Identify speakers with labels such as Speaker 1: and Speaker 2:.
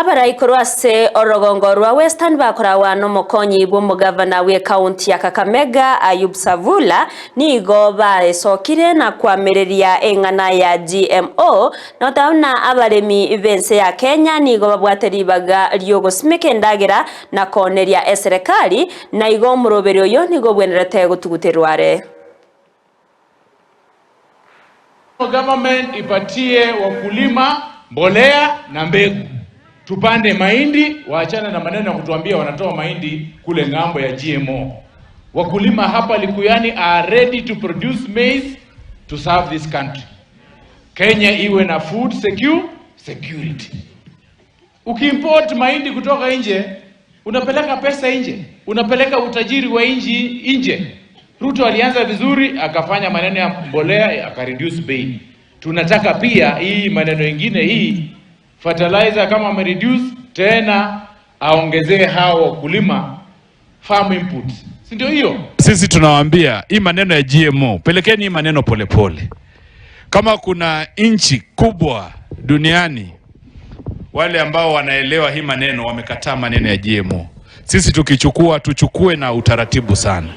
Speaker 1: Abarayikorwase orogongo rwa Western bakorawa n'umukonyi bw'umugavana we county ya Kakamega Ayub Savula nigo baesokire na kwamereria engana ya GMO notauna abaremi bense ya Kenya nigo babwateribaga ryogosimeke ndagera na koneria serikali na igo muroberio yo nigo bwenerete gutuguterware.
Speaker 2: Government ipatie wakulima mbolea na mbegu. Tupande mahindi, waachana na maneno ya kutuambia wanatoa mahindi kule ngambo ya GMO. Wakulima hapa Likuyani are ready to produce maize to serve this country. Kenya iwe na food security. Ukiimport mahindi kutoka nje, unapeleka pesa nje, unapeleka utajiri wa nje. Ruto alianza vizuri, akafanya maneno ya mbolea, akareduce bei. Tunataka pia hii maneno mengine hii fertilizer kama amereduce tena aongezee hao wakulima farm inputs. Si ndio hiyo?
Speaker 3: Sisi tunawaambia hii maneno ya GMO, pelekeni hii maneno polepole. Kama kuna nchi kubwa duniani wale ambao wanaelewa hii maneno wamekataa maneno ya GMO. Sisi tukichukua tuchukue na utaratibu sana.